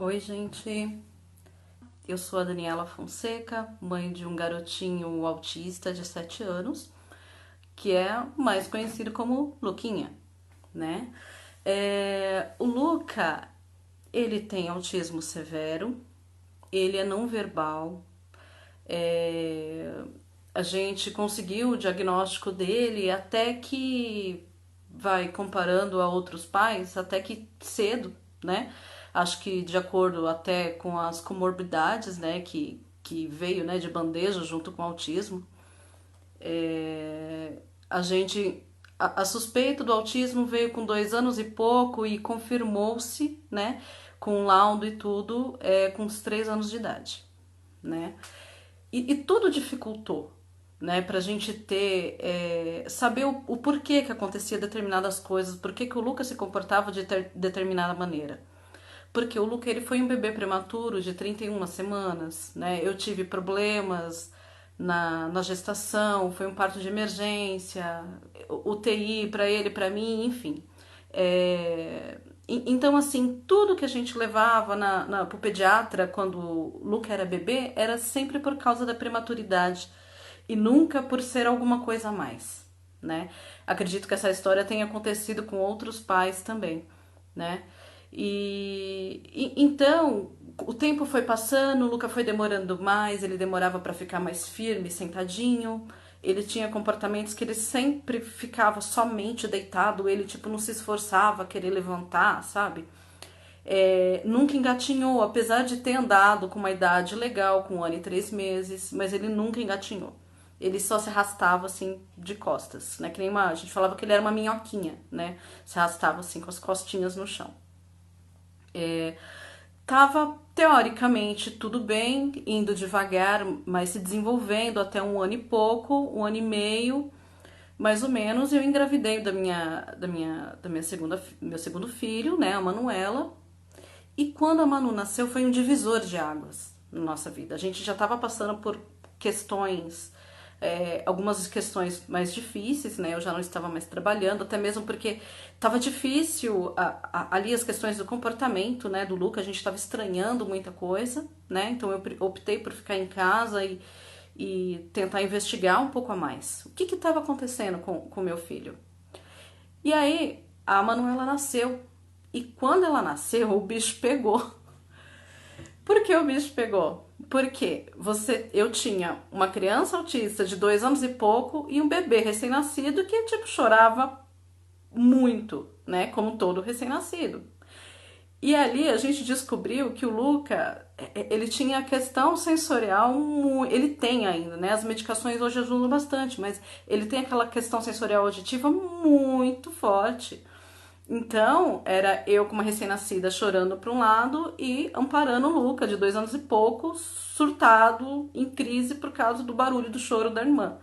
Oi, gente. Eu sou a Daniela Fonseca, mãe de um garotinho autista de 7 anos, que é mais conhecido como Luquinha, né? O Luca, ele tem autismo severo, ele é não verbal, é, a gente conseguiu o diagnóstico dele até que, vai comparando a outros pais, até que cedo, né? Acho que de acordo até com as comorbidades, né, que veio, né, de bandeja junto com o autismo. É, a gente, a suspeita do autismo veio com 2 anos e pouco e confirmou-se, né, com laudo e tudo, com os 3 anos de idade, né? E tudo dificultou, né, pra gente ter, saber o porquê que acontecia determinadas coisas, por que o Lucas se comportava de determinada maneira. Porque o Luca ele foi um bebê prematuro de 31 semanas, né? Eu tive problemas na gestação, foi um parto de emergência, UTI para ele, para mim, enfim. Então, assim, tudo que a gente levava pro pediatra quando o Luca era bebê era sempre por causa da prematuridade e nunca por ser alguma coisa a mais, né? Acredito que essa história tenha acontecido com outros pais também, né? Então o tempo foi passando, o Luca foi demorando mais, ele demorava para ficar mais firme, sentadinho. Ele tinha comportamentos que ele sempre ficava somente deitado, ele tipo não se esforçava a querer levantar, sabe? Nunca engatinhou, apesar de ter andado com uma idade legal, com 1 ano e 3 meses, mas ele nunca engatinhou. Ele só se arrastava assim de costas, né? Que nem a gente falava que ele era uma minhoquinha, né? Se arrastava assim com as costinhas no chão. Tava teoricamente tudo bem, indo devagar, mas se desenvolvendo até 1 ano e pouco, 1 ano e meio, mais ou menos. Eu engravidei da minha meu segundo filho, né, a Manuela. E quando a Manu nasceu, foi um divisor de águas na nossa vida. A gente já estava passando por questões, algumas questões mais difíceis, né? Eu já não estava mais trabalhando, até mesmo porque estava difícil ali as questões do comportamento, né, do Luca. A gente estava estranhando muita coisa, né? Então eu optei por ficar em casa e tentar investigar um pouco a mais. O que estava acontecendo com meu filho? E aí a Manuela nasceu. E quando ela nasceu, o bicho pegou. Por que o bicho pegou? Porque eu tinha uma criança autista de 2 anos e pouco e um bebê recém-nascido que, tipo, chorava muito, né? Como todo recém-nascido. E ali a gente descobriu que o Luca, ele tinha a questão sensorial, ele tem ainda, né? As medicações hoje ajudam bastante, mas ele tem aquela questão sensorial auditiva muito forte. Então, era eu com uma recém-nascida chorando para um lado e amparando o Luca, de 2 anos e pouco, surtado, em crise por causa do barulho do choro da irmã,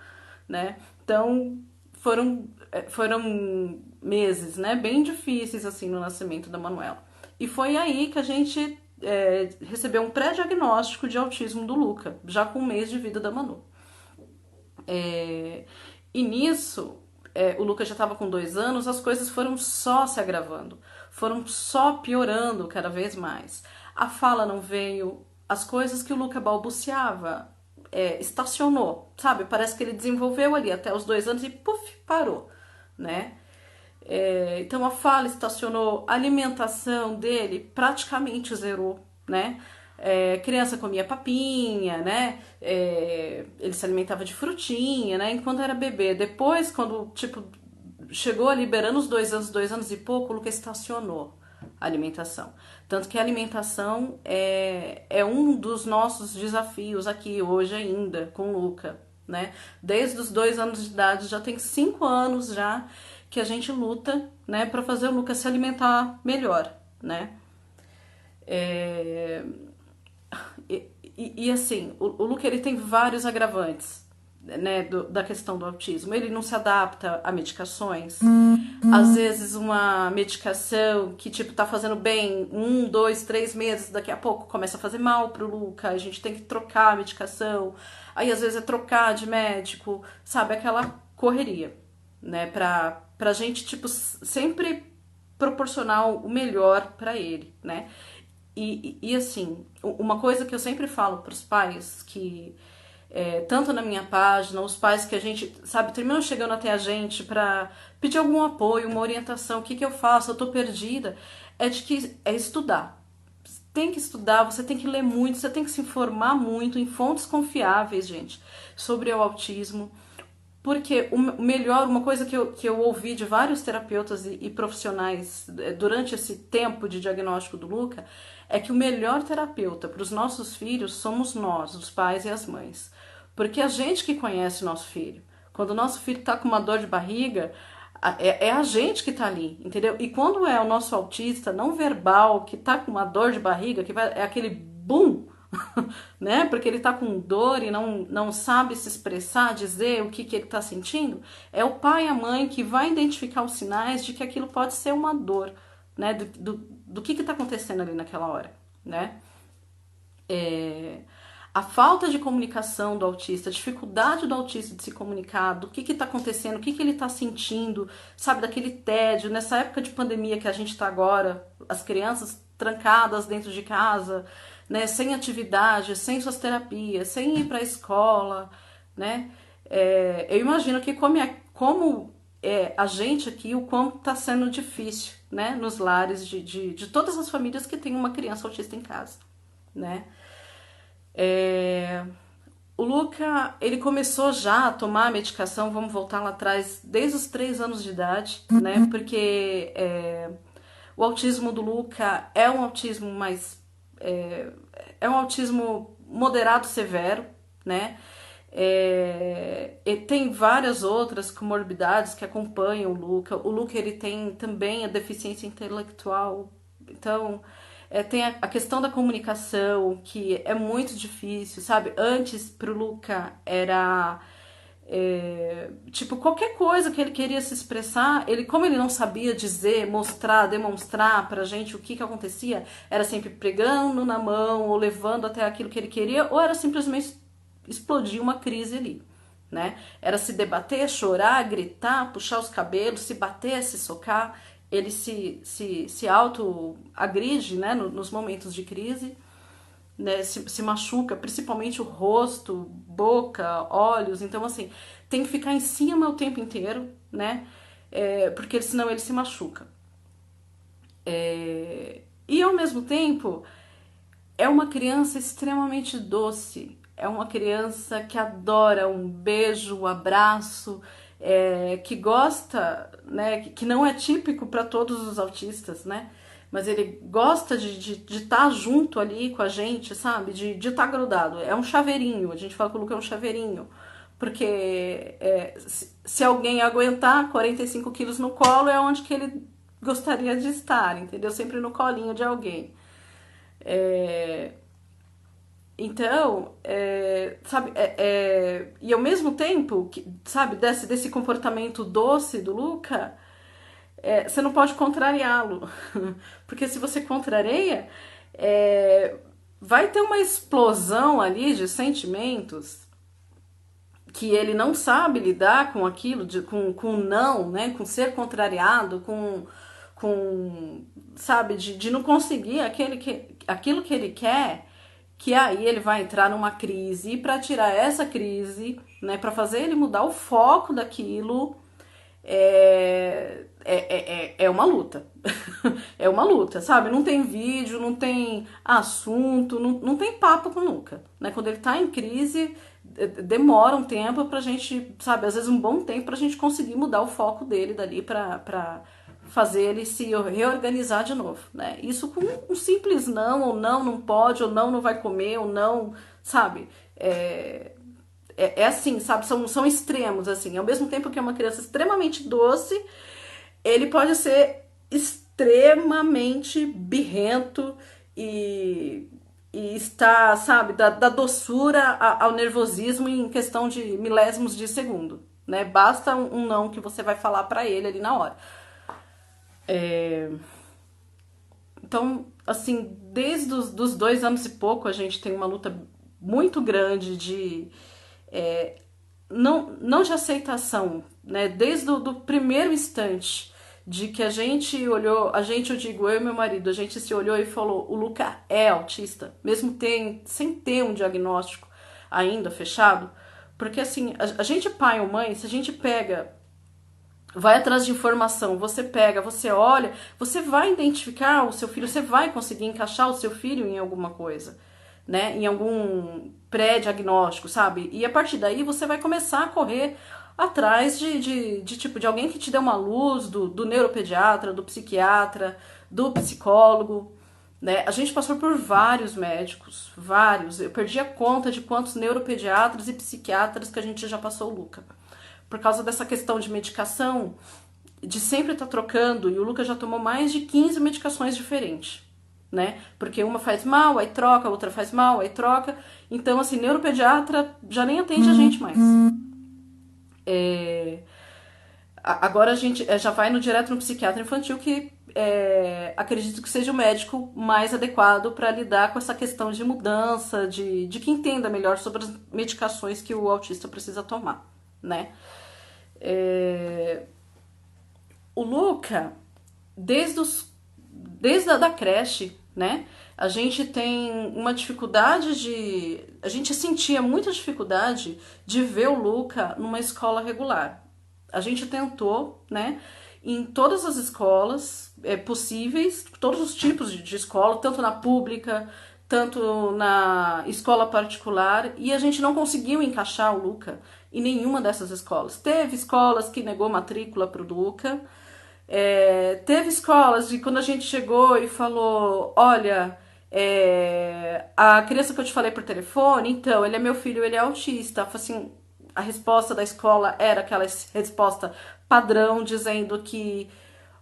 né? Então, foram meses, né, bem difíceis, assim, no nascimento da Manuela. E foi aí que a gente recebeu um pré-diagnóstico de autismo do Luca, já com 1 mês de vida da Manu. E nisso, o Lucas já estava com 2 anos, as coisas foram só se agravando, foram só piorando cada vez mais. A fala não veio, as coisas que o Lucas balbuciava estacionou, sabe? Parece que ele desenvolveu ali até os 2 anos e puf, parou, né? Então a fala estacionou, a alimentação dele praticamente zerou, né? Criança comia papinha, né? Ele se alimentava de frutinha, né? Enquanto era bebê. Depois, quando tipo chegou a liberando os 2 anos, 2 anos e pouco, o Lucas estacionou a alimentação. Tanto que a alimentação é um dos nossos desafios aqui hoje ainda com o Luca, né? Desde os 2 anos de idade, já tem 5 anos já que a gente luta, né, para fazer o Lucas se alimentar melhor, né? É, assim, o Luca ele tem vários agravantes, né, da questão do autismo. Ele não se adapta a medicações. Às vezes uma medicação que tipo tá fazendo bem 1, 2, 3 meses, daqui a pouco começa a fazer mal pro Luca. A gente tem que trocar a medicação. Aí às vezes é trocar de médico, sabe, aquela correria, né, pra gente tipo sempre proporcionar o melhor para ele, né? E assim, uma coisa que eu sempre falo para os pais, que tanto na minha página, os pais que a gente, sabe, terminam chegando até a gente para pedir algum apoio, uma orientação, o que eu faço, eu tô perdida, é estudar. Tem que estudar, você tem que ler muito, você tem que se informar muito em fontes confiáveis, gente, sobre o autismo. Porque o melhor, uma coisa que eu ouvi de vários terapeutas e profissionais durante esse tempo de diagnóstico do Luca é que o melhor terapeuta para os nossos filhos somos nós, os pais e as mães. Porque a gente que conhece o nosso filho. Quando o nosso filho está com uma dor de barriga, é a gente que está ali, entendeu? E quando é o nosso autista não verbal que está com uma dor de barriga, é aquele boom, né? Porque ele tá com dor e não sabe se expressar, dizer o que ele tá sentindo, é o pai e a mãe que vai identificar os sinais de que aquilo pode ser uma dor, né? Do que tá acontecendo ali naquela hora, né? A falta de comunicação do autista, a dificuldade do autista de se comunicar, do que tá acontecendo, o que ele tá sentindo, sabe, daquele tédio, nessa época de pandemia que a gente tá agora, as crianças trancadas dentro de casa, né, sem atividade, sem suas terapias, sem ir para a escola, né? Eu imagino que como a gente aqui, o quanto está sendo difícil, né, nos lares de todas as famílias que tem uma criança autista em casa, né? O Luca, ele começou já a tomar a medicação, vamos voltar lá atrás, desde os 3 anos de idade, né? Porque o autismo do Luca é um autismo mais é um autismo moderado severo, né? E tem várias outras comorbidades que acompanham o Luca. O Luca ele tem também a deficiência intelectual, então tem a questão da comunicação que é muito difícil, sabe? Antes pro Luca era tipo, qualquer coisa que ele queria se expressar, como ele não sabia dizer, mostrar, demonstrar pra gente o que acontecia, era sempre pregando na mão, ou levando até aquilo que ele queria, ou era simplesmente explodir uma crise ali, né? Era se debater, chorar, gritar, puxar os cabelos, se bater, se socar, ele se auto-agride, né, nos momentos de crise, né, se machuca, principalmente o rosto, boca, olhos, então assim, tem que ficar em cima o tempo inteiro, né, porque senão ele se machuca. E ao mesmo tempo, é uma criança extremamente doce, é uma criança que adora um beijo, um abraço, que gosta, né, que não é típico para todos os autistas, né, mas ele gosta de estar junto ali com a gente, sabe? De estar grudado. É um chaveirinho, a gente fala que o Luca é um chaveirinho. Porque se alguém aguentar 45 quilos no colo, é onde que ele gostaria de estar, entendeu? Sempre no colinho de alguém. Então, sabe, e ao mesmo tempo, sabe, desse comportamento doce do Luca, você não pode contrariá-lo, porque se você contraria, vai ter uma explosão ali de sentimentos que ele não sabe lidar com aquilo, com não, né, com ser contrariado, sabe, de não conseguir aquilo que ele quer, que aí ele vai entrar numa crise, e para tirar essa crise, né, para fazer ele mudar o foco daquilo, é uma luta. É uma luta, sabe? Não tem vídeo, não tem assunto, não tem papo com nunca, né? Quando ele tá em crise, demora um tempo pra gente, sabe? Às vezes um bom tempo pra gente conseguir mudar o foco dele dali pra fazer ele se reorganizar de novo, né? Isso com um simples não, ou não pode, ou não vai comer, ou não, sabe? Assim, sabe? São extremos, assim. Ao mesmo tempo que é uma criança extremamente doce, ele pode ser extremamente birrento e está, sabe, da doçura ao nervosismo em questão de milésimos de segundo, né? Basta um não que você vai falar pra ele ali na hora. Então, assim, desde os 2 anos e pouco a gente tem uma luta muito grande não de aceitação, né? Desde o do primeiro instante de que a gente olhou, eu digo, eu e meu marido, a gente se olhou e falou, o Luca é autista, mesmo sem ter um diagnóstico ainda fechado, porque assim, a gente pai ou mãe, se a gente pega, vai atrás de informação, você pega, você olha, você vai identificar o seu filho, você vai conseguir encaixar o seu filho em alguma coisa, né? Em algum pré-diagnóstico, sabe? E a partir daí você vai começar a correr atrás de alguém que te dê uma luz, do neuropediatra, do psiquiatra, do psicólogo, né? A gente passou por vários médicos, vários. Eu perdi a conta de quantos neuropediatras e psiquiatras que a gente já passou, o Luca. Por causa dessa questão de medicação, de sempre estar trocando, e o Lucas já tomou mais de 15 medicações diferentes, né? Porque uma faz mal, aí troca, a outra faz mal, aí troca. Então, assim, neuropediatra já nem atende a gente mais. Agora a gente já vai direto no psiquiatra infantil, que acredito que seja o médico mais adequado para lidar com essa questão de mudança, de que entenda melhor sobre as medicações que o autista precisa tomar, né? O Luca, desde a da creche, né? A gente tem uma dificuldade a gente sentia muita dificuldade de ver o Luca numa escola regular. A gente tentou, né? Em todas as escolas possíveis, todos os tipos de escola, tanto na pública, tanto na escola particular, e a gente não conseguiu encaixar o Luca em nenhuma dessas escolas. Teve escolas que negou matrícula para o Luca, teve escolas de quando a gente chegou e falou, olha, a criança que eu te falei por telefone, então, ele é meu filho, ele é autista. Assim, a resposta da escola era aquela resposta padrão, dizendo que,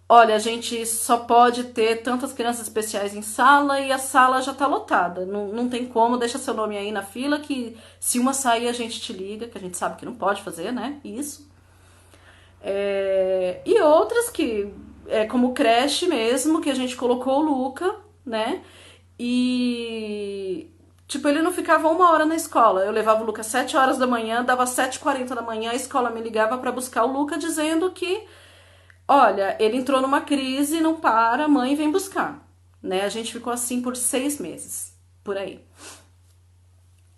olha, a gente só pode ter tantas crianças especiais em sala e a sala já tá lotada. Não tem como, deixa seu nome aí na fila que se uma sair a gente te liga, que a gente sabe que não pode fazer, né? Isso. E outras que, como creche mesmo, que a gente colocou o Luca, né? E, tipo, ele não ficava 1 hora na escola. Eu levava o Luca às 7 horas da manhã, dava 7h40 da manhã, a escola me ligava para buscar o Luca dizendo que, olha, ele entrou numa crise, não para, mãe vem buscar. Né? A gente ficou assim por 6 meses, por aí.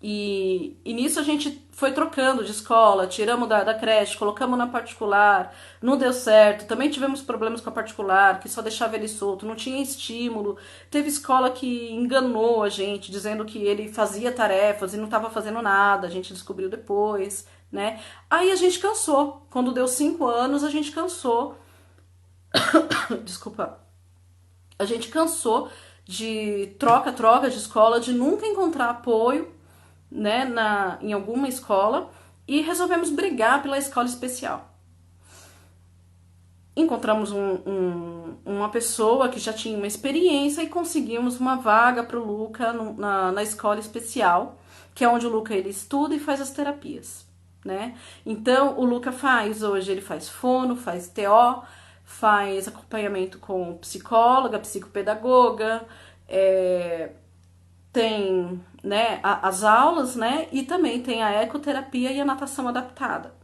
E nisso a gente foi trocando de escola, tiramos da creche, colocamos na particular, não deu certo. Também tivemos problemas com a particular, que só deixava ele solto, não tinha estímulo. Teve escola que enganou a gente, dizendo que ele fazia tarefas e não estava fazendo nada, a gente descobriu depois, né? Aí a gente cansou. Quando deu 5 anos, a gente cansou. Desculpa. A gente cansou de troca de escola, de nunca encontrar apoio, né, em alguma escola, e resolvemos brigar pela escola especial. Encontramos uma pessoa que já tinha uma experiência e conseguimos uma vaga para o Luca na escola especial, que é onde o Luca ele estuda e faz as terapias, né? Então o Luca hoje ele faz fono, faz TO, faz acompanhamento com psicóloga, psicopedagoga, tem, né, as aulas, né, e também tem a ecoterapia e a natação adaptada.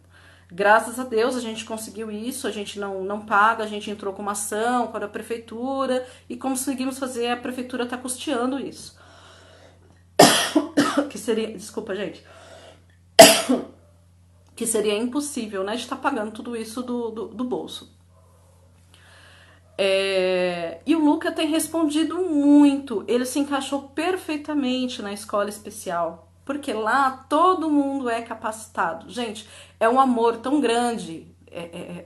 Graças a Deus a gente conseguiu isso, a gente não paga, a gente entrou com uma ação para a prefeitura e conseguimos fazer, a prefeitura tá custeando isso. Que seria, desculpa gente, que seria impossível, né, de estar pagando tudo isso do bolso. E o Luca tem respondido muito, ele se encaixou perfeitamente na escola especial, porque lá todo mundo é capacitado. Gente, é um amor tão grande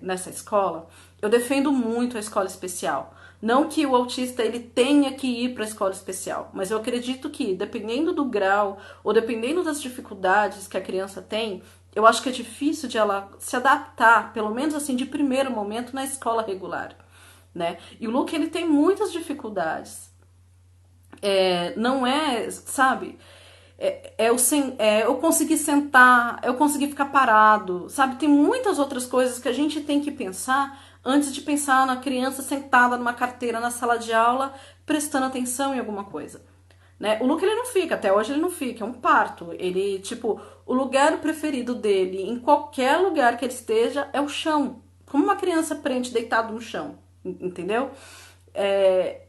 nessa escola. Eu defendo muito a escola especial. Não que o autista ele tenha que ir para a escola especial, mas eu acredito que, dependendo do grau ou dependendo das dificuldades que a criança tem, eu acho que é difícil de ela se adaptar, pelo menos assim, de primeiro momento, na escola regular. Né? E o Luca ele tem muitas dificuldades. Não é, sabe? Eu conseguir sentar, eu conseguir ficar parado, sabe? Tem muitas outras coisas que a gente tem que pensar antes de pensar na criança sentada numa carteira na sala de aula, prestando atenção em alguma coisa. Né? O Luca ele não fica, até hoje ele não fica, é um parto. Ele, tipo, o lugar preferido dele, em qualquer lugar que ele esteja, é o chão. Como uma criança aprende deitado no chão. entendeu?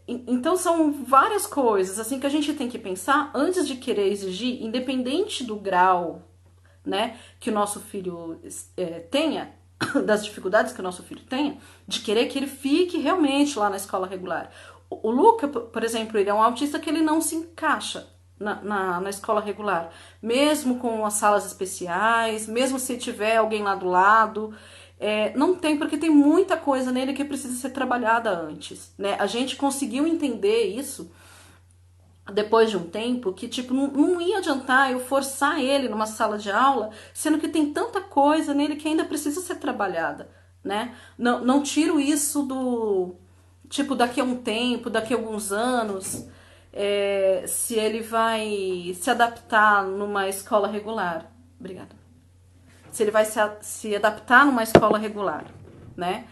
Então são várias coisas assim que a gente tem que pensar antes de querer exigir, independente do grau, né, que o nosso filho tenha, das dificuldades que o nosso filho tenha, de querer que ele fique realmente lá na escola regular. O Luca, por exemplo, ele é um autista que ele não se encaixa na escola regular, mesmo com as salas especiais, mesmo se tiver alguém lá do lado, não tem, porque tem muita coisa nele que precisa ser trabalhada antes, né? A gente conseguiu entender isso depois de um tempo, que tipo, não ia adiantar eu forçar ele numa sala de aula, sendo que tem tanta coisa nele que ainda precisa ser trabalhada, né? Não tiro isso do tipo, daqui a um tempo, daqui a alguns anos, se ele vai se adaptar numa escola regular. Obrigada. Se ele vai se adaptar numa escola regular, né?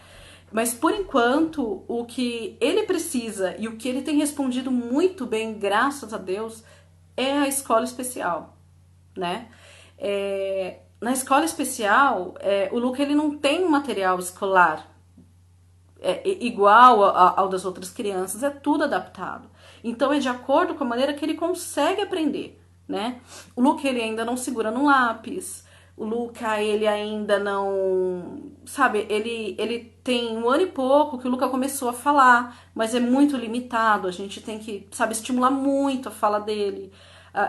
Mas por enquanto, o que ele precisa e o que ele tem respondido muito bem, graças a Deus, é a escola especial, né? Na escola especial, o Luca ele não tem um material escolar igual ao das outras crianças, é tudo adaptado. Então é de acordo com a maneira que ele consegue aprender, né? O Luca ele ainda não segura no lápis, o Luca ele ainda não, sabe, ele tem 1 ano e pouco que o Luca começou a falar, mas é muito limitado, a gente tem que, sabe, estimular muito a fala dele,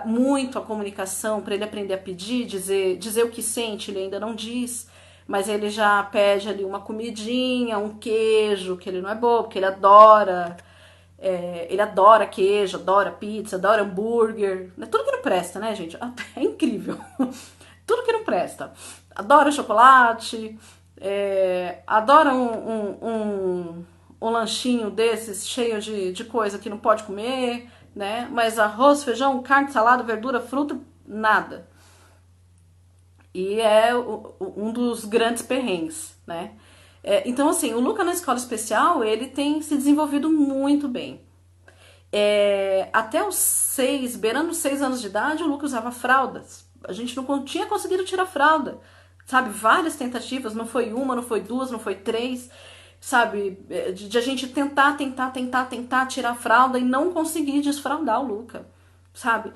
muito a comunicação para ele aprender a pedir, dizer o que sente, ele ainda não diz. Mas ele já pede ali uma comidinha, um queijo, que ele não é bobo, porque ele adora. Ele adora queijo, adora pizza, adora hambúrguer. Tudo que não presta, né, gente? É incrível. Tudo que não presta. Adora chocolate, adora um lanchinho desses cheio de coisa que não pode comer, né? Mas arroz, feijão, carne, salada, verdura, fruta, nada. E é um dos grandes perrengues, né? Então, assim, o Luca na escola especial, ele tem se desenvolvido muito bem. Até os 6, beirando os 6 anos de idade, o Luca usava fraldas. A gente não tinha conseguido tirar fralda, sabe? Várias tentativas, não foi uma, não foi duas, não foi três, sabe? De a gente tentar tirar a fralda e não conseguir desfraldar o Luca, sabe?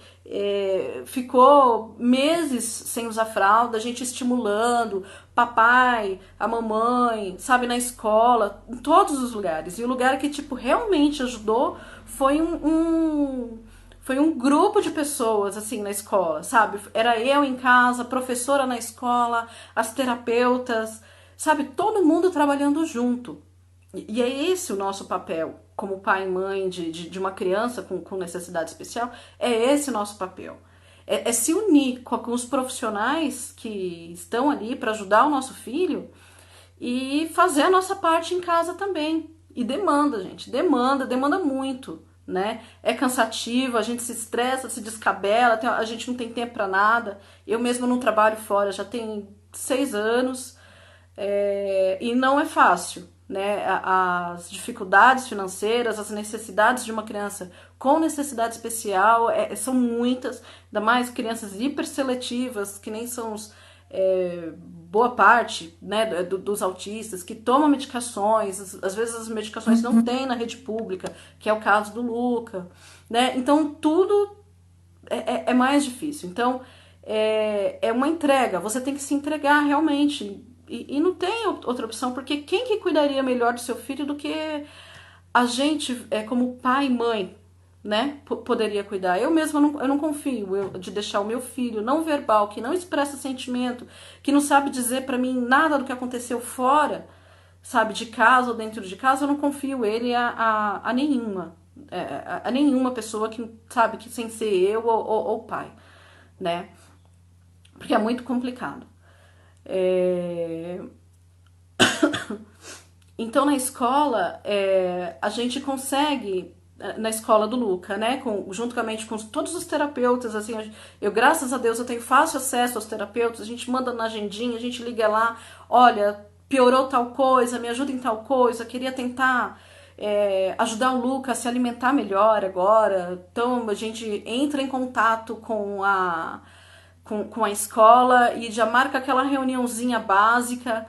Ficou meses sem usar fralda, a gente estimulando, papai, a mamãe, sabe, na escola, em todos os lugares. E o lugar que, tipo, realmente ajudou foi foi um grupo de pessoas, assim, na escola, sabe? Era eu em casa, a professora na escola, as terapeutas, sabe? Todo mundo trabalhando junto. E é esse o nosso papel, como pai e mãe de uma criança com necessidade especial, é esse o nosso papel. Se unir com os profissionais que estão ali para ajudar o nosso filho e fazer a nossa parte em casa também. E demanda, gente, demanda muito, né? É cansativo, a gente se estressa, se descabela, a gente não tem tempo para nada. Eu mesmo não trabalho fora, já tem 6 anos, e não é fácil, né? As dificuldades financeiras, as necessidades de uma criança com necessidade especial são muitas, ainda mais crianças hiperseletivas, que nem são boa parte, né, dos autistas, que tomam medicações, às vezes as medicações não tem na rede pública, que é o caso do Luca, né? Então tudo é mais difícil. Então é uma entrega, você tem que se entregar realmente. E não tem outra opção, porque quem que cuidaria melhor do seu filho do que a gente, como pai e mãe, né, poderia cuidar? Eu mesma eu não confio de deixar o meu filho não verbal, que não expressa sentimento, que não sabe dizer pra mim nada do que aconteceu fora, sabe, de casa ou dentro de casa, eu não confio ele a nenhuma. A nenhuma pessoa que, sabe, que sem ser eu ou pai, né? Porque é muito complicado. Então na escola a gente consegue, na escola do Luca, né, juntamente com todos os terapeutas, assim, eu graças a Deus eu tenho fácil acesso aos terapeutas, a gente manda na agendinha, a gente liga lá, olha, piorou tal coisa, me ajuda em tal coisa, queria tentar ajudar o Luca a se alimentar melhor agora, então a gente entra em contato com a escola e já marca aquela reuniãozinha básica.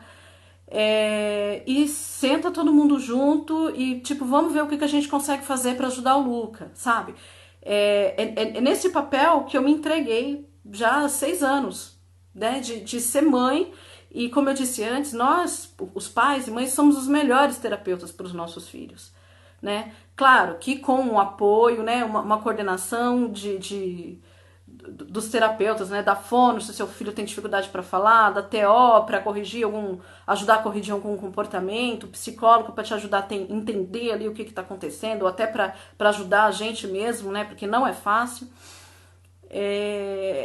e senta todo mundo junto e, tipo, vamos ver o que a gente consegue fazer para ajudar o Luca, sabe? É nesse papel que eu me entreguei já há 6 anos, né? De ser mãe. E como eu disse antes, nós, os pais e mães, somos os melhores terapeutas para os nossos filhos, né? Claro que com um apoio, né? Uma coordenação dos terapeutas, né, da fono, se o seu filho tem dificuldade para falar, da TO para corrigir ajudar a corrigir algum comportamento, psicólogo para te ajudar a entender ali o que está acontecendo, ou até para ajudar a gente mesmo, né, porque não é fácil.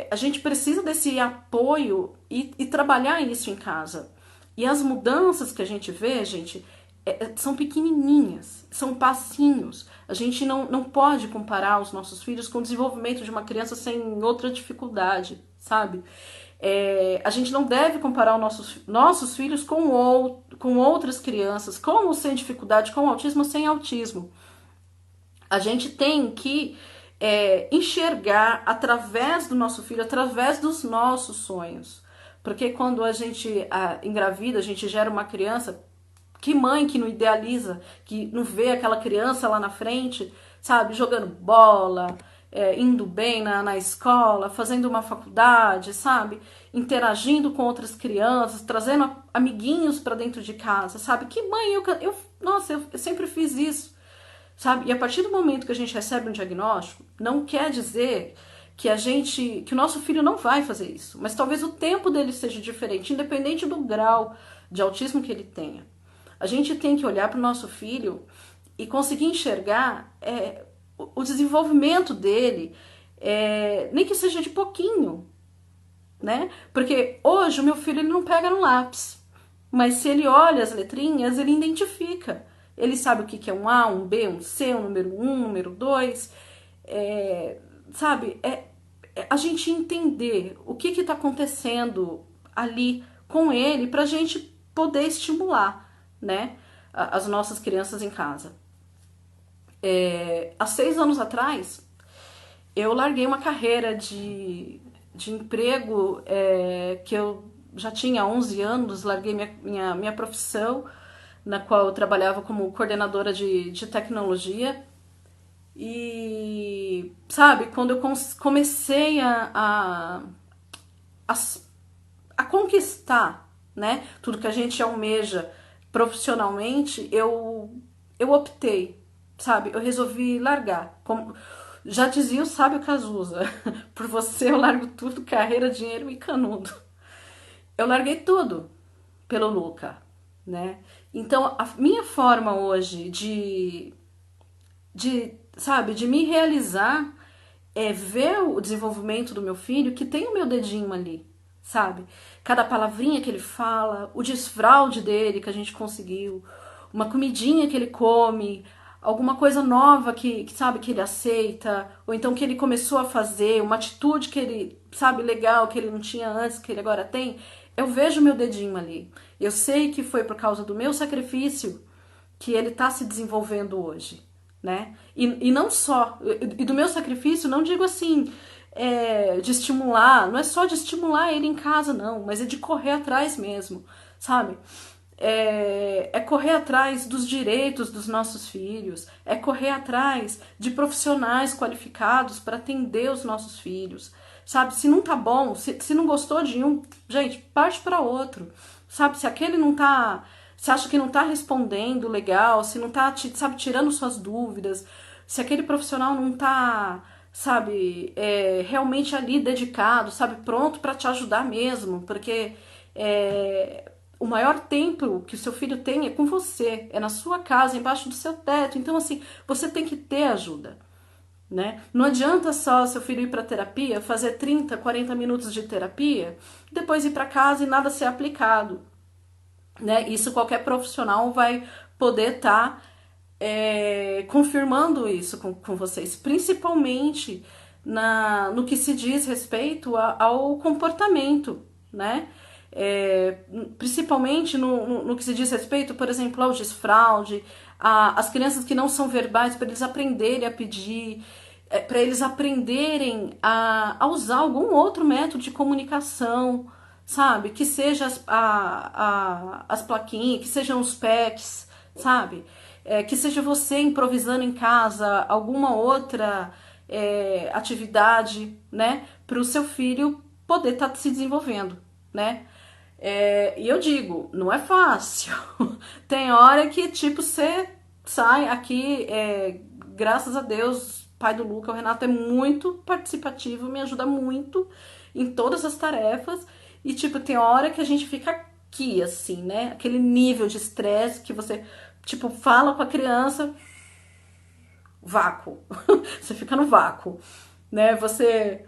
A gente precisa desse apoio e trabalhar isso em casa. E as mudanças que a gente vê, gente, são pequenininhas, são passinhos. A gente não pode comparar os nossos filhos com o desenvolvimento de uma criança sem outra dificuldade, sabe? A gente não deve comparar os nossos filhos com outras crianças, com ou sem dificuldade, com autismo ou sem autismo. A gente tem que enxergar através do nosso filho, através dos nossos sonhos. Porque quando a gente engravida, a gente gera uma criança. Que mãe que não idealiza, que não vê aquela criança lá na frente, sabe, jogando bola, indo bem na escola, fazendo uma faculdade, sabe, interagindo com outras crianças, trazendo amiguinhos para dentro de casa, sabe? Que mãe, nossa, eu sempre fiz isso, sabe? E a partir do momento que a gente recebe um diagnóstico, não quer dizer que o nosso filho não vai fazer isso, mas talvez o tempo dele seja diferente, independente do grau de autismo que ele tenha. A gente tem que olhar para o nosso filho e conseguir enxergar o desenvolvimento dele, nem que seja de pouquinho, né? Porque hoje o meu filho ele não pega no lápis, mas se ele olha as letrinhas, ele identifica. Ele sabe o que é um A, um B, um C, um número 1, um número 2, sabe? A gente entender o que está acontecendo ali com ele para a gente poder estimular, né, as nossas crianças em casa. Há 6 anos atrás, eu larguei uma carreira de emprego que eu já tinha há 11 anos, larguei minha profissão, na qual eu trabalhava como coordenadora de tecnologia. E, sabe, quando eu comecei a conquistar, né, tudo que a gente almeja profissionalmente, eu optei, sabe? Eu resolvi largar. Como já dizia o sábio Cazuza, por você eu largo tudo, carreira, dinheiro e canudo. Eu larguei tudo pelo Luca, né? Então, a minha forma hoje sabe, de me realizar ver o desenvolvimento do meu filho, que tem o meu dedinho ali, sabe? Cada palavrinha que ele fala, o desfraude dele que a gente conseguiu, uma comidinha que ele come, alguma coisa nova que sabe, que ele aceita, ou então que ele começou a fazer, uma atitude que ele, sabe, legal, que ele não tinha antes, que ele agora tem, eu vejo o meu dedinho ali. Eu sei que foi por causa do meu sacrifício que ele está se desenvolvendo hoje, né? E não só, e do meu sacrifício, não digo assim, de estimular, não é só de estimular ele em casa, não, mas é de correr atrás mesmo, sabe? Correr atrás dos direitos dos nossos filhos, é correr atrás de profissionais qualificados para atender os nossos filhos, sabe? Se não tá bom, se não gostou de um, gente, parte para outro, sabe? Se aquele não tá, se acha que não tá respondendo legal, se não tá, sabe, tirando suas dúvidas, se aquele profissional não tá, sabe, realmente ali dedicado, sabe, pronto para te ajudar mesmo, porque o maior tempo que o seu filho tem é com você, é na sua casa, embaixo do seu teto. Então, assim, você tem que ter ajuda, né? Não adianta só seu filho ir para terapia, fazer 30, 40 minutos de terapia, depois ir para casa e nada ser aplicado, né? Isso qualquer profissional vai poder estar confirmando isso com vocês, principalmente no que se diz respeito ao comportamento, né? Principalmente no que se diz respeito, por exemplo, ao desfraude, as crianças que não são verbais, para eles aprenderem a pedir, para eles aprenderem a usar algum outro método de comunicação, sabe? Que seja as plaquinhas, que sejam os packs, sabe? Que seja você improvisando em casa alguma outra atividade, né? Para o seu filho poder estar se desenvolvendo, né? E eu digo, não é fácil. Tem hora que, tipo, você sai aqui, graças a Deus, pai do Luca, o Renato é muito participativo, me ajuda muito em todas as tarefas. E, tipo, tem hora que a gente fica aqui, assim, né? Aquele nível de estresse que você, tipo, fala com a criança, vácuo. Você fica no vácuo, né? Você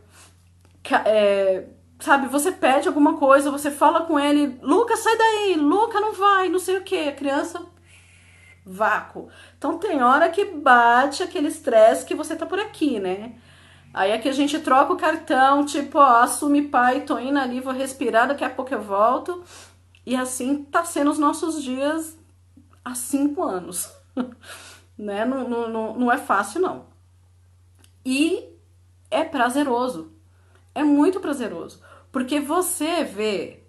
sabe, você pede alguma coisa, você fala com ele, Luca, sai daí, Luca, não vai, não sei o que, a criança, vácuo. Então tem hora que bate aquele estresse que você tá por aqui, né? Aí é que a gente troca o cartão, tipo, ó, assume pai, tô indo ali, vou respirar, daqui a pouco eu volto. E assim tá sendo os nossos dias há 5 anos, né? Não é fácil, não. E é prazeroso. É muito prazeroso. Porque você vê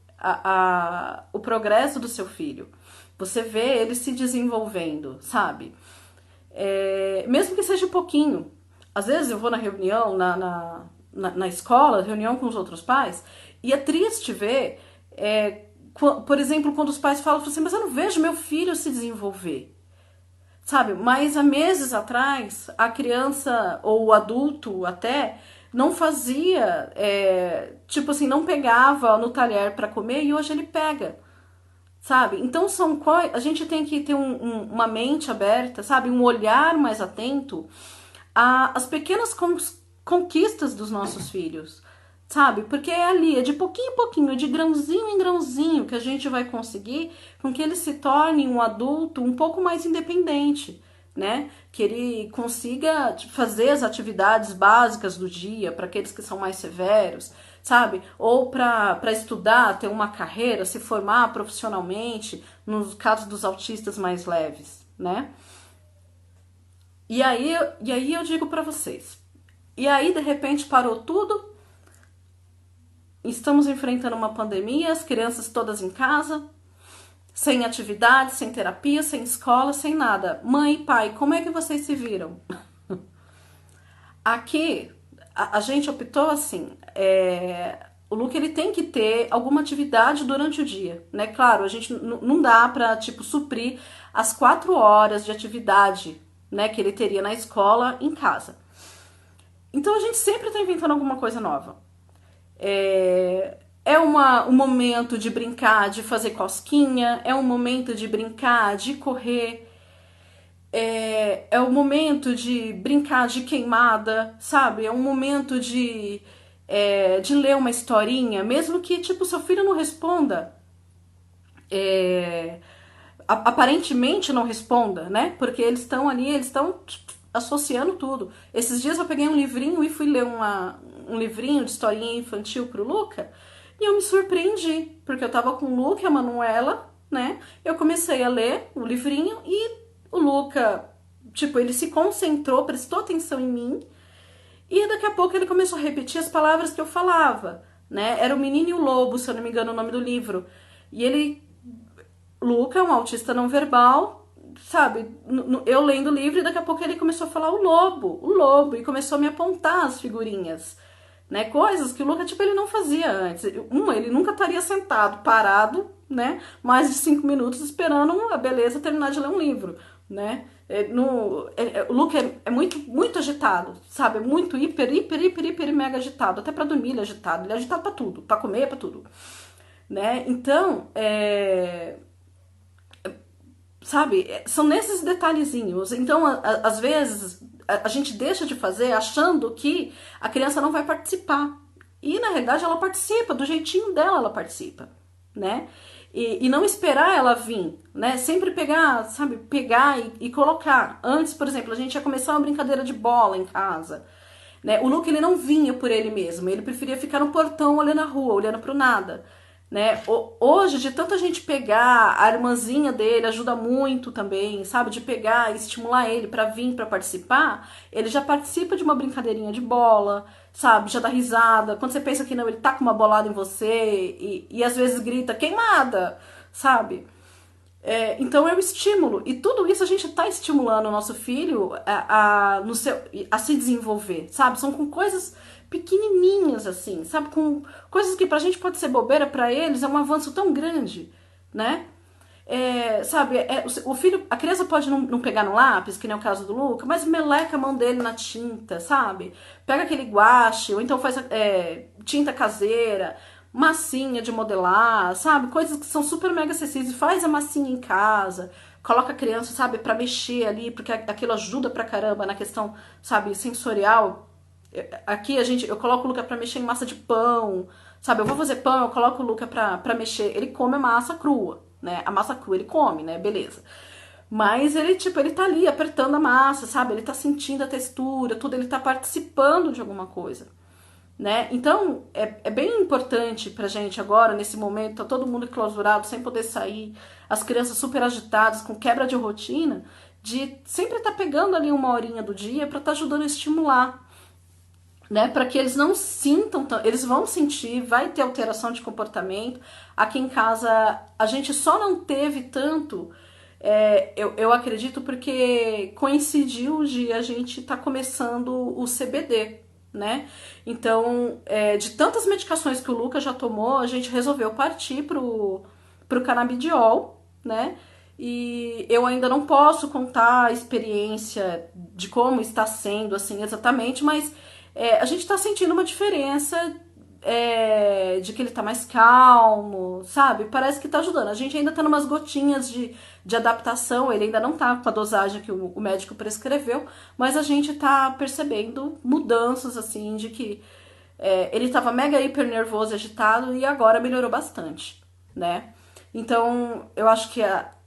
o progresso do seu filho. Você vê ele se desenvolvendo, sabe? Mesmo que seja um pouquinho. Às vezes eu vou na reunião, na escola, reunião com os outros pais, e é triste ver, por exemplo, quando os pais falam assim, mas eu não vejo meu filho se desenvolver. Sabe? Mas há meses atrás, a criança ou o adulto até não fazia, tipo assim, não pegava no talher para comer e hoje ele pega, sabe? Então são coisas, a gente tem que ter uma mente aberta, sabe? Um olhar mais atento às pequenas conquistas dos nossos filhos, sabe? Porque é ali, é de pouquinho em pouquinho, de grãozinho em grãozinho que a gente vai conseguir com que ele se torne um adulto um pouco mais independente, né? Que ele consiga fazer as atividades básicas do dia para aqueles que são mais severos, sabe? Ou para estudar, ter uma carreira, se formar profissionalmente, nos casos dos autistas mais leves, né? E aí eu digo para vocês. E aí de repente parou tudo. Estamos enfrentando uma pandemia, as crianças todas em casa, sem atividade, sem terapia, sem escola, sem nada. Mãe e pai, como é que vocês se viram? Aqui, a gente optou assim, o Luke ele tem que ter alguma atividade durante o dia, né? Claro, a gente não dá pra, tipo, suprir as 4 horas de atividade, né, que ele teria na escola, em casa. Então a gente sempre tá inventando alguma coisa nova. Um momento de brincar, de fazer cosquinha, é um momento de brincar, de correr, é um momento de brincar de queimada, sabe? É um momento de ler uma historinha, mesmo que, tipo, seu filho não responda, aparentemente não responda, né? Porque eles estão ali, eles estão associando tudo. Esses dias eu peguei um livrinho e fui ler um livrinho de historinha infantil pro Luca e eu me surpreendi, porque eu tava com o Luca e a Manuela, né? Eu comecei a ler o livrinho e o Luca, tipo, ele se concentrou, prestou atenção em mim e daqui a pouco ele começou a repetir as palavras que eu falava, né? Era o Menino e o Lobo, se eu não me engano, o nome do livro. E ele, Luca, um autista não verbal, sabe? Eu lendo o livro e daqui a pouco ele começou a falar o lobo, e começou a me apontar as figurinhas, né? Coisas que o Luca, tipo, ele não fazia antes. Ele nunca estaria sentado, parado, né? Mais de 5 minutos esperando a beleza terminar de ler um livro, né? O Luca é muito, muito agitado, sabe? Muito hiper, mega agitado. Até pra dormir ele é agitado. Ele é agitado pra tudo, pra comer, pra tudo, né? Então, sabe? São nesses detalhezinhos. Então, às vezes, a gente deixa de fazer achando que a criança não vai participar. E, na realidade, ela participa, do jeitinho dela ela participa, né? E não esperar ela vir, né? Sempre pegar, sabe? Pegar e colocar. Antes, por exemplo, a gente ia começar uma brincadeira de bola em casa, né? O Luke, ele não vinha por ele mesmo. Ele preferia ficar no portão, olhando a rua, olhando pro nada, né? Hoje, de tanta gente pegar, a irmãzinha dele ajuda muito também, sabe? De pegar e estimular ele para vir para participar, ele já participa de uma brincadeirinha de bola, sabe? Já dá risada. Quando você pensa que não, ele tá com uma bolada em você e às vezes grita, queimada, sabe? Então é o estímulo. E tudo isso a gente tá estimulando o nosso filho a se desenvolver, sabe? São com coisas pequenininhas, assim, sabe? Com coisas que pra gente pode ser bobeira, pra eles é um avanço tão grande, né? Sabe, o filho, a criança pode não pegar no lápis, que nem é o caso do Luca, mas meleca a mão dele na tinta, sabe? Pega aquele guache, ou então faz tinta caseira, massinha de modelar, sabe? Coisas que são super mega acessíveis. Faz a massinha em casa, coloca a criança, sabe, pra mexer ali, porque aquilo ajuda pra caramba na questão, sabe, sensorial. Aqui eu coloco o Luca pra mexer em massa de pão, sabe? Eu vou fazer pão, eu coloco o Luca pra mexer. Ele come a massa crua, né? A massa crua ele come, né? Beleza. Mas ele, tipo, ele tá ali apertando a massa, sabe? Ele tá sentindo a textura, tudo, ele tá participando de alguma coisa, né? Então, é bem importante pra gente agora, nesse momento, tá todo mundo enclausurado, sem poder sair, as crianças super agitadas, com quebra de rotina, de sempre estar pegando ali uma horinha do dia pra estar ajudando a estimular, né, para que eles não sintam, eles vão sentir, vai ter alteração de comportamento. Aqui em casa a gente só não teve tanto, eu acredito, porque coincidiu de a gente tá começando o CBD, né? Então, de tantas medicações que o Lucas já tomou, a gente resolveu partir pro canabidiol, né? E eu ainda não posso contar a experiência de como está sendo, assim, exatamente, mas a gente tá sentindo uma diferença, de que ele tá mais calmo, sabe? Parece que tá ajudando. A gente ainda tá numas gotinhas de adaptação, ele ainda não tá com a dosagem que o médico prescreveu, mas a gente tá percebendo mudanças, assim, de que ele tava mega hiper nervoso, agitado, e agora melhorou bastante, né? Então, eu acho que,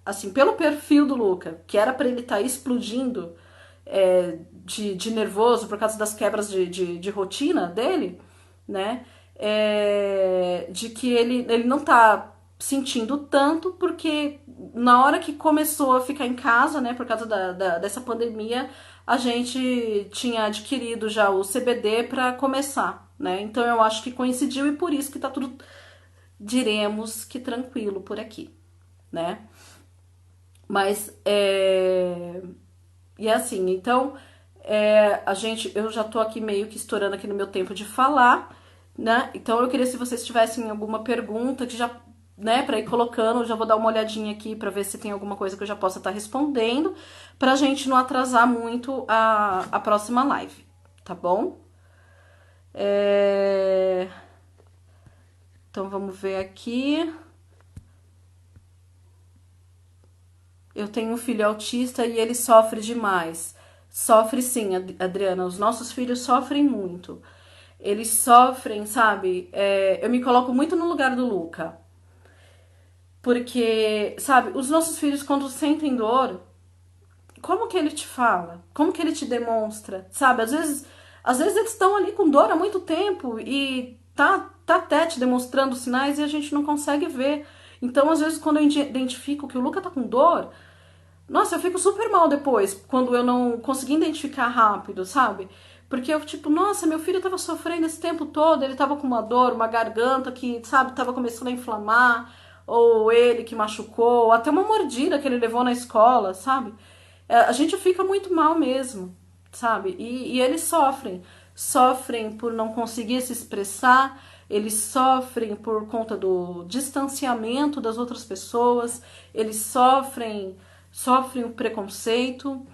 assim, pelo perfil do Luca, que era pra ele estar explodindo, de nervoso por causa das quebras de rotina dele, né? De que ele não tá sentindo tanto, porque na hora que começou a ficar em casa, né, por causa dessa pandemia, a gente tinha adquirido já o CBD para começar, né? Então eu acho que coincidiu e por isso que tá tudo, diremos que tranquilo por aqui, né? Mas e assim, então, eu já tô aqui meio que estourando aqui no meu tempo de falar, né? Então eu queria, se vocês tivessem alguma pergunta que já, né, pra ir colocando, eu já vou dar uma olhadinha aqui pra ver se tem alguma coisa que eu já possa estar respondendo, pra gente não atrasar muito a próxima live, tá bom? Então vamos ver aqui. Eu tenho um filho autista e ele sofre demais. Sofre sim, Adriana. Os nossos filhos sofrem muito. Eles sofrem, sabe? Eu me coloco muito no lugar do Luca. Porque, sabe, os nossos filhos, quando sentem dor, como que ele te fala? Como que ele te demonstra? Sabe? Às vezes eles estão ali com dor há muito tempo e tá até te demonstrando sinais e a gente não consegue ver. Então, às vezes, quando eu identifico que o Luca tá com dor, nossa, eu fico super mal depois, quando eu não consegui identificar rápido, sabe? Porque eu, tipo, nossa, meu filho tava sofrendo esse tempo todo, ele tava com uma dor, uma garganta que, sabe, tava começando a inflamar, ou ele que machucou, ou até uma mordida que ele levou na escola, sabe? A gente fica muito mal mesmo, sabe? E eles sofrem. Sofrem por não conseguir se expressar, eles sofrem por conta do distanciamento das outras pessoas, eles sofrem o preconceito,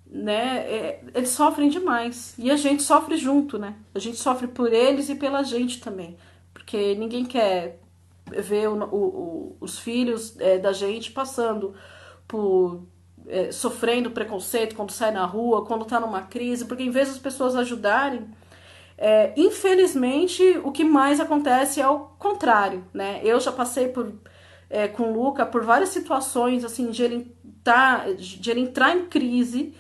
né? Eles sofrem demais. E a gente sofre junto, né? A gente sofre por eles e pela gente também. Porque ninguém quer ver os filhos da gente passando por sofrendo preconceito quando sai na rua, quando tá numa crise, porque em vez das pessoas ajudarem, infelizmente o que mais acontece é o contrário, né? Eu já passei com o Luca por várias situações assim de ele entrar em crise,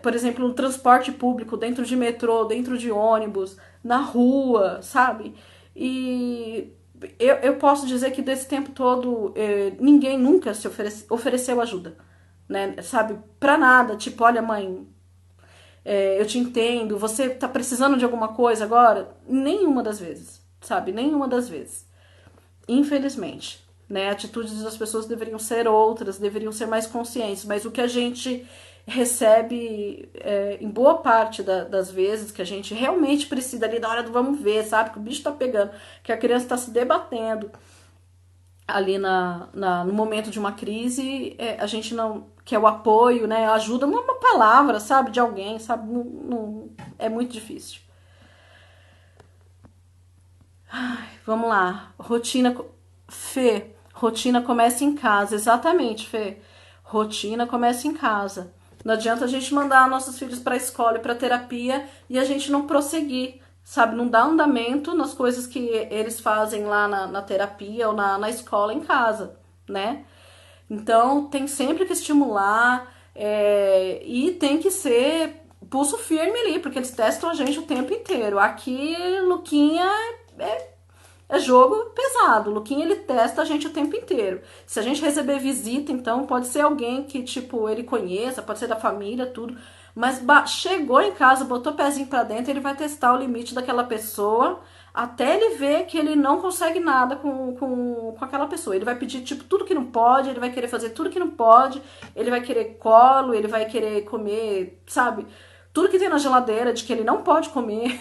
por exemplo, no transporte público, dentro de metrô, dentro de ônibus, na rua, sabe? E eu posso dizer que desse tempo todo ninguém nunca ofereceu ajuda, né? Sabe? Pra nada, tipo, olha, mãe, eu te entendo, você tá precisando de alguma coisa agora? Nenhuma das vezes, sabe? Nenhuma das vezes. Infelizmente, né? Atitudes das pessoas deveriam ser outras, deveriam ser mais conscientes, mas o que a gente recebe em boa parte das vezes que a gente realmente precisa ali na hora do vamos ver, sabe? Que o bicho tá pegando, que a criança tá se debatendo ali no momento de uma crise, a gente não quer o apoio, né? Ajuda, uma palavra, sabe? De alguém, sabe? É muito difícil. Vamos lá. Rotina. Fê, rotina começa em casa. Exatamente, Fê. Rotina começa em casa. Não adianta a gente mandar nossos filhos para a escola e para terapia e a gente não prosseguir, sabe? Não dar andamento nas coisas que eles fazem lá na terapia ou na escola em casa, né? Então tem sempre que estimular e tem que ser pulso firme ali, porque eles testam a gente o tempo inteiro. Aqui, Luquinha é jogo pesado. O Luquinha, ele testa a gente o tempo inteiro. Se a gente receber visita, então, pode ser alguém que, tipo, ele conheça, pode ser da família, tudo. Mas chegou em casa, botou o pezinho pra dentro, ele vai testar o limite daquela pessoa até ele ver que ele não consegue nada com aquela pessoa. Ele vai pedir, tipo, tudo que não pode, ele vai querer fazer tudo que não pode, ele vai querer colo, ele vai querer comer, sabe? Tudo que tem na geladeira de que ele não pode comer,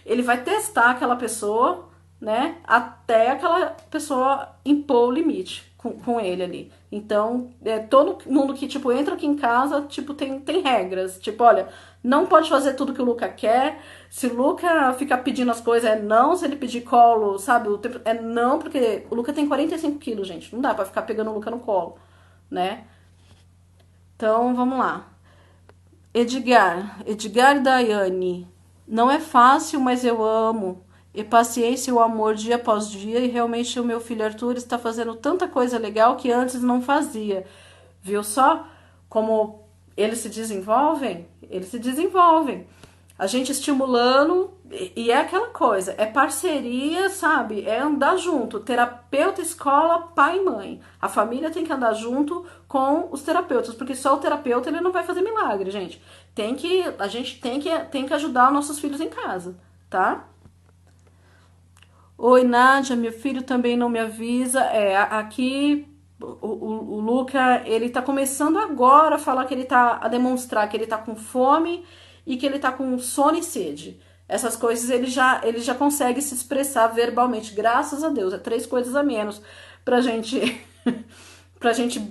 ele vai testar aquela pessoa, né? Até aquela pessoa impor o limite com ele ali. Então, todo mundo que, tipo, entra aqui em casa, tipo, tem regras. Tipo, olha, não pode fazer tudo que o Luca quer. Se o Luca ficar pedindo as coisas, é não. Se ele pedir colo, sabe? É não, porque o Luca tem 45 quilos, gente. Não dá pra ficar pegando o Luca no colo, né? Então, vamos lá. Edgar e Daiane. Não é fácil, mas eu amo. E paciência e o amor dia após dia. E realmente o meu filho Arthur está fazendo tanta coisa legal que antes não fazia. Viu só como eles se desenvolvem? Eles se desenvolvem. A gente estimulando, e é aquela coisa, é parceria, sabe? É andar junto, terapeuta, escola, pai e mãe. A família tem que andar junto com os terapeutas, porque só o terapeuta ele não vai fazer milagre, gente. A gente tem que ajudar nossos filhos em casa, tá? Oi, Nádia, meu filho também não me avisa. Aqui o Luca, ele tá começando agora a falar que a demonstrar que ele tá com fome e que ele tá com sono e sede. Essas coisas ele já consegue se expressar verbalmente, graças a Deus. É 3 coisas a menos pra gente, pra gente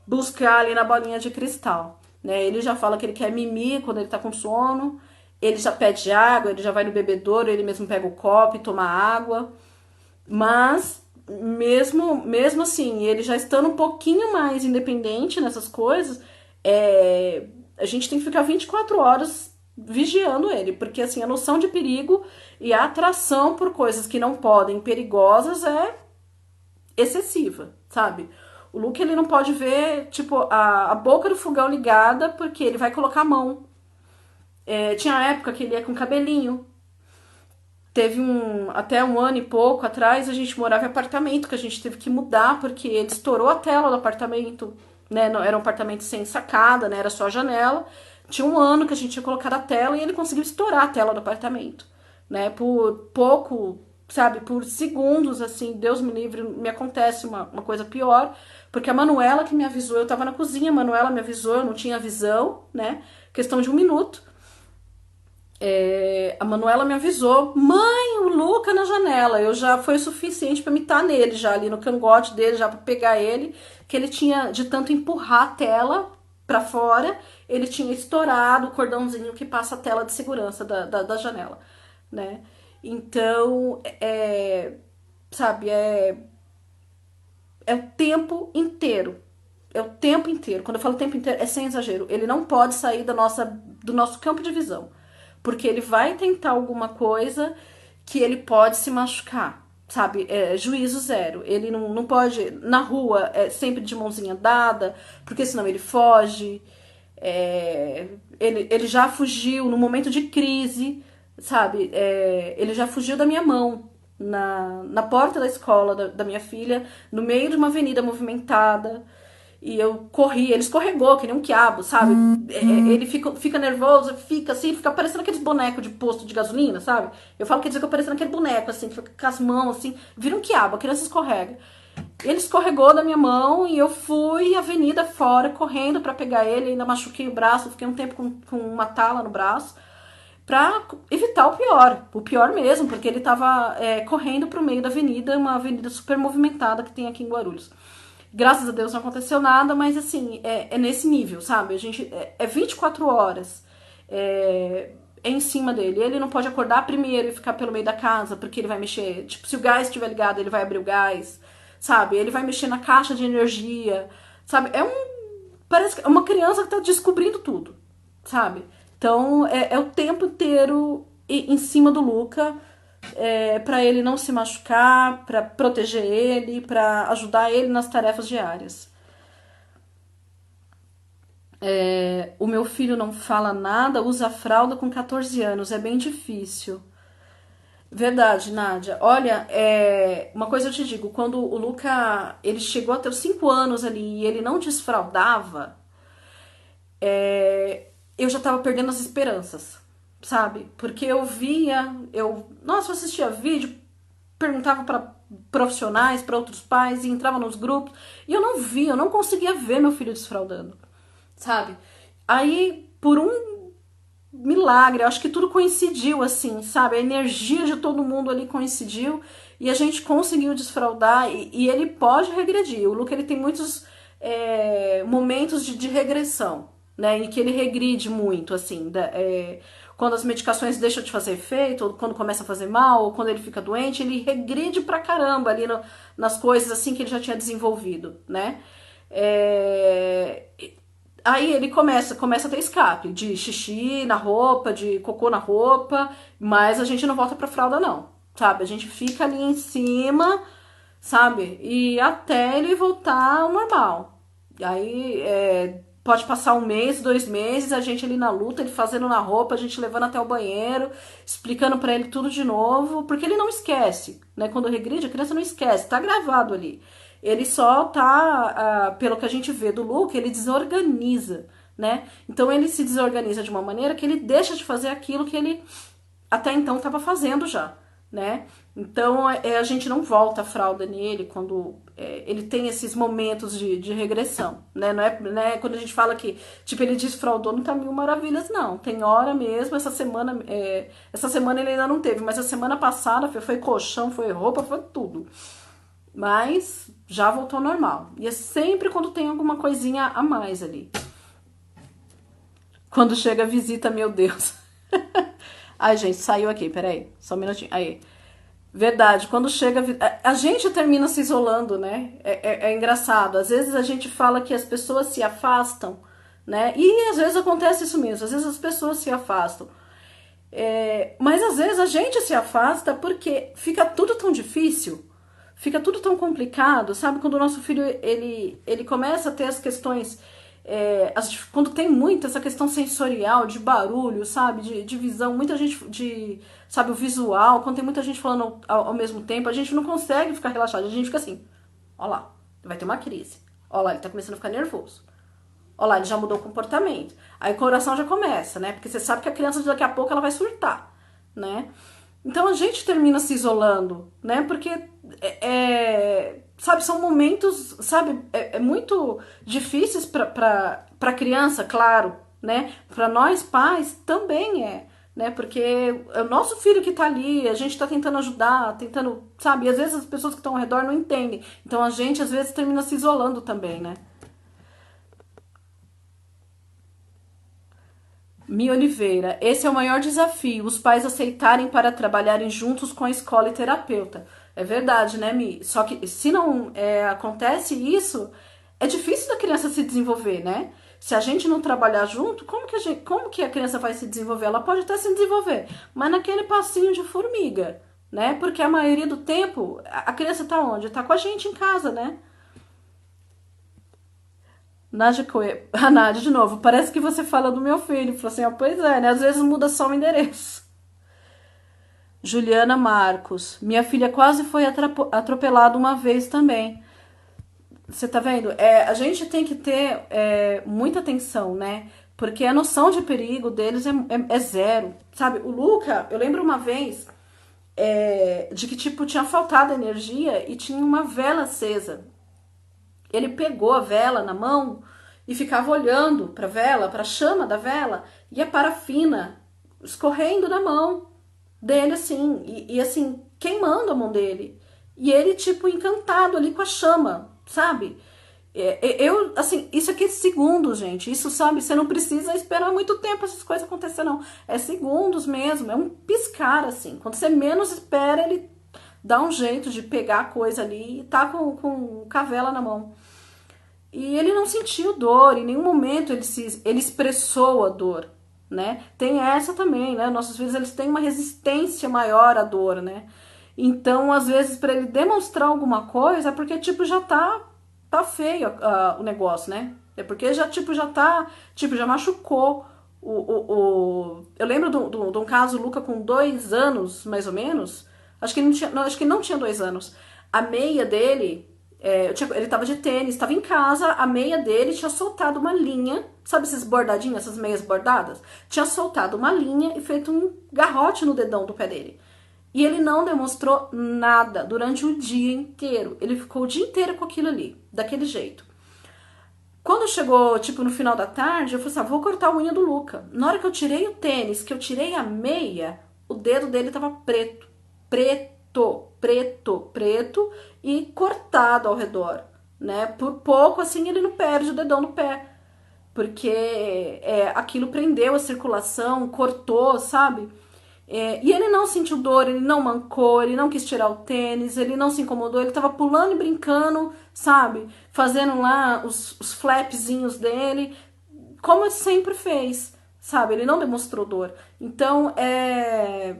buscar ali na bolinha de cristal, né? Ele já fala que ele quer mimir quando ele tá com sono, ele já pede água, ele já vai no bebedouro, ele mesmo pega o copo e toma água. Mas, mesmo assim, ele já estando um pouquinho mais independente nessas coisas, a gente tem que ficar 24 horas vigiando ele, porque assim, a noção de perigo e a atração por coisas que não podem, perigosas, é excessiva, sabe? O Luke, ele não pode ver, tipo, a boca do fogão ligada, porque ele vai colocar a mão. Tinha época que ele ia com cabelinho. Teve até um ano e pouco atrás, a gente morava em apartamento, que a gente teve que mudar, porque ele estourou a tela do apartamento, né? Não, era um apartamento sem sacada, né? Era só a janela. Tinha um ano que a gente tinha colocado a tela e ele conseguiu estourar a tela do apartamento, né? Por pouco, sabe? Por segundos, assim, Deus me livre, me acontece uma coisa pior, porque a Manuela que me avisou, eu tava na cozinha, a Manuela me avisou, eu não tinha visão, né? Questão de 1 minuto. A Manuela me avisou, mãe, o Luca na janela. Eu já foi o suficiente para me estar nele, já ali no cangote dele, já para pegar ele, que ele tinha, de tanto empurrar a tela para fora, ele tinha estourado o cordãozinho que passa a tela de segurança da janela, né? Então, sabe, é o tempo inteiro. É o tempo inteiro. Quando eu falo tempo inteiro, é sem exagero. Ele não pode sair do nosso campo de visão. Porque ele vai tentar alguma coisa que ele pode se machucar, sabe? Juízo zero. Ele não pode, na rua, sempre de mãozinha dada, porque senão ele foge. Ele já fugiu no momento de crise, sabe? Ele já fugiu da minha mão na porta da escola da minha filha, no meio de uma avenida movimentada. E eu corri, ele escorregou, que nem um quiabo, sabe? Ele fica nervoso, fica assim, fica parecendo aqueles bonecos de posto de gasolina, sabe? Eu falo que ele fica parecendo aquele boneco, assim, que fica com as mãos, assim, vira um quiabo, a criança escorrega. Ele escorregou da minha mão e eu fui avenida fora, correndo pra pegar ele, ainda machuquei o braço, fiquei um tempo com uma tala no braço, pra evitar o pior mesmo, porque ele tava correndo pro meio da avenida, uma avenida super movimentada que tem aqui em Guarulhos. Graças a Deus não aconteceu nada, mas assim, é nesse nível, sabe? A gente é 24 horas em cima dele. Ele não pode acordar primeiro e ficar pelo meio da casa, porque ele vai mexer. Tipo, se o gás estiver ligado, ele vai abrir o gás, sabe? Ele vai mexer na caixa de energia, sabe? Parece que é uma criança que tá descobrindo tudo, sabe? Então, é o tempo inteiro em cima do Luca, para ele não se machucar, para proteger ele, para ajudar ele nas tarefas diárias. O meu filho não fala nada, usa fralda com 14 anos, é bem difícil. Verdade, Nádia. Olha, uma coisa eu te digo, quando o Luca ele chegou até os 5 anos ali e ele não desfraldava, eu já tava perdendo as esperanças, sabe? Porque nossa, eu assistia vídeo, perguntava para profissionais, para outros pais, e entrava nos grupos, e eu não via, eu não conseguia ver meu filho desfraldando, sabe? Aí, por um milagre, eu acho que tudo coincidiu, assim, sabe? A energia de todo mundo ali coincidiu, e a gente conseguiu desfraldar, e ele pode regredir. O Luca, ele tem muitos momentos de regressão, né? Em que ele regride muito, assim, quando as medicações deixam de fazer efeito, ou quando começa a fazer mal, ou quando ele fica doente, ele regride pra caramba ali nas coisas assim que ele já tinha desenvolvido, né? Aí ele começa a ter escape de xixi na roupa, de cocô na roupa, mas a gente não volta pra fralda não, sabe? A gente fica ali em cima, sabe? E até ele voltar ao normal. Aí pode passar 1 mês, 2 meses, a gente ali na luta, ele fazendo na roupa, a gente levando até o banheiro, explicando pra ele tudo de novo, porque ele não esquece, né? Quando regride, a criança não esquece, tá gravado ali. Ele só tá, pelo que a gente vê do Luke, ele desorganiza, né? Então ele se desorganiza de uma maneira que ele deixa de fazer aquilo que ele até então estava fazendo já, né? Então a gente não volta a fralda nele quando ele tem esses momentos de regressão, né? Não é quando a gente fala que tipo ele desfraldou, não tá mil maravilhas, não. Tem hora mesmo, essa semana ele ainda não teve, mas a semana passada foi colchão, foi roupa, foi tudo. Mas já voltou ao normal. E é sempre quando tem alguma coisinha a mais ali. Quando chega a visita, meu Deus. Ai, gente, saiu aqui, peraí. Só um minutinho. Aí. Verdade, quando chega. A gente termina se isolando, né? É engraçado. Às vezes a gente fala que as pessoas se afastam, né? E às vezes acontece isso mesmo. Às vezes as pessoas se afastam. Mas às vezes a gente se afasta porque fica tudo tão difícil. Fica tudo tão complicado, sabe? Quando o nosso filho ele começa a ter as questões, quando tem muito essa questão sensorial, de barulho, sabe? De visão, muita gente, sabe, o visual, quando tem muita gente falando ao mesmo tempo, a gente não consegue ficar relaxado, a gente fica assim, ó lá, vai ter uma crise, ó lá, ele tá começando a ficar nervoso, ó lá, ele já mudou o comportamento, aí o coração já começa, né? Porque você sabe que a criança daqui a pouco ela vai surtar, né? Então a gente termina se isolando, né? Porque, sabe, são momentos, sabe, muito difíceis para criança, claro, né? Para nós pais também né? Porque é o nosso filho que tá ali, a gente tá tentando ajudar, tentando, sabe? E às vezes as pessoas que estão ao redor não entendem. Então a gente às vezes termina se isolando também, né? Mi Oliveira, esse é o maior desafio, os pais aceitarem para trabalharem juntos com a escola e terapeuta. É verdade, né, Mi? Só que se não acontece isso, é difícil da criança se desenvolver, né? Se a gente não trabalhar junto, como que a criança vai se desenvolver? Ela pode até se desenvolver, mas naquele passinho de formiga, né? Porque a maioria do tempo, a criança tá onde? Tá com a gente em casa, né? A Nádia, de novo, parece que você fala do meu filho. Falou assim, pois é, né? Às vezes muda só o endereço. Juliana Marcos, minha filha quase foi atropelada uma vez também. Você tá vendo? A gente tem que ter muita atenção, né? Porque a noção de perigo deles é zero. Sabe, o Luca, eu lembro uma vez de que, tipo, tinha faltado energia e tinha uma vela acesa. Ele pegou a vela na mão e ficava olhando pra vela, pra chama da vela, e a parafina escorrendo na mão dele, assim, e assim, queimando a mão dele. E ele, tipo, encantado ali com a chama, sabe? Eu, assim, isso aqui é segundos, gente. Isso, sabe, você não precisa esperar muito tempo essas coisas acontecer, não. É segundos mesmo, é um piscar, assim. Quando você menos espera, ele dá um jeito de pegar a coisa ali e tá com a vela na mão. E ele não sentiu dor, em nenhum momento ele expressou a dor, né? Tem essa também, né? Nossos filhos, eles têm uma resistência maior à dor, né? Então, às vezes, para ele demonstrar alguma coisa, é porque, tipo, já tá feio o negócio, né? É porque já, tipo, já machucou eu lembro de um caso, o Luca com 2 anos, mais ou menos, acho que acho que não tinha 2 anos, a meia dele, ele tava de tênis, tava em casa, a meia dele tinha soltado uma linha, sabe esses bordadinhos, essas meias bordadas? Tinha soltado uma linha e feito um garrote no dedão do pé dele. E ele não demonstrou nada durante o dia inteiro. Ele ficou o dia inteiro com aquilo ali, daquele jeito. Quando chegou, tipo, no final da tarde, eu falei assim, vou cortar a unha do Luca. Na hora que eu tirei o tênis, que eu tirei a meia, o dedo dele tava preto. Preto e cortado ao redor, né? Por pouco, assim, ele não perde o dedão no pé. Porque aquilo prendeu a circulação, cortou, sabe? E ele não sentiu dor, ele não mancou, ele não quis tirar o tênis, ele não se incomodou, ele tava pulando e brincando, sabe? Fazendo lá os flapzinhos dele, como ele sempre fez, sabe? Ele não demonstrou dor. Então, é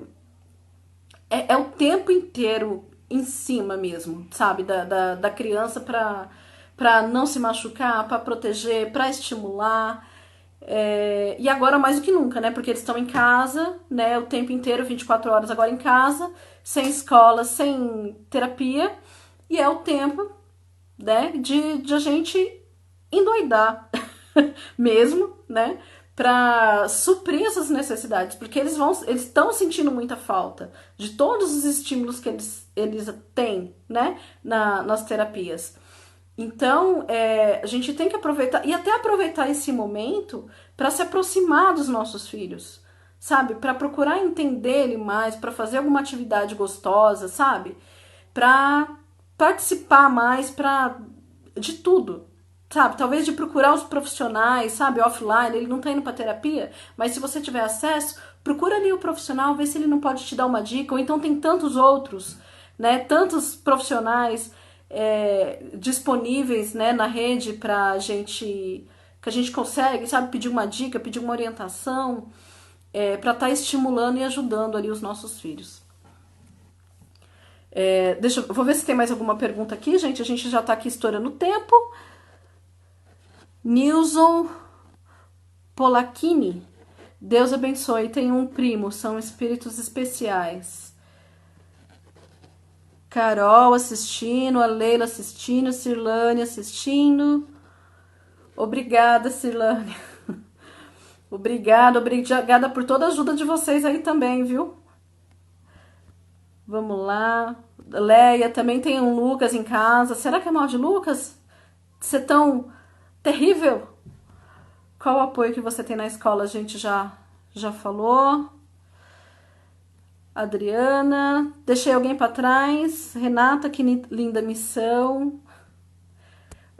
o tempo inteiro em cima mesmo, sabe? Da criança pra não se machucar, pra proteger, pra estimular. E agora mais do que nunca, né? Porque eles estão em casa, né? O tempo inteiro, 24 horas agora em casa, sem escola, sem terapia. E é o tempo, né? De a gente endoidar mesmo, né? Pra suprir essas necessidades. Porque eles estão sentindo muita falta de todos os estímulos que eles têm, né? Nas terapias. Então, a gente tem que aproveitar, e até aproveitar esse momento para se aproximar dos nossos filhos, sabe? Para procurar entender ele mais, para fazer alguma atividade gostosa, sabe? Para participar mais de tudo, sabe? Talvez de procurar os profissionais, sabe? Offline, ele não tá indo para terapia, mas se você tiver acesso, procura ali o profissional, vê se ele não pode te dar uma dica, ou então tem tantos outros, né? Tantos profissionais disponíveis, né, na rede pra gente, que a gente consegue, sabe, pedir uma dica, pedir uma orientação, para estar estimulando e ajudando ali os nossos filhos. Vou ver se tem mais alguma pergunta aqui, gente. A gente já tá aqui estourando o tempo. Nilson Polacchini. Deus abençoe. Tem um primo, são espíritos especiais. Carol assistindo, a Leila assistindo, Cirlane assistindo. Obrigada, Cirlane. Obrigada por toda a ajuda de vocês aí também, viu? Vamos lá. Leia, também tem um Lucas em casa. Será que é mal de Lucas? Ser tão terrível? Qual o apoio que você tem na escola? A gente já falou. Adriana, deixei alguém para trás. Renata, que linda missão.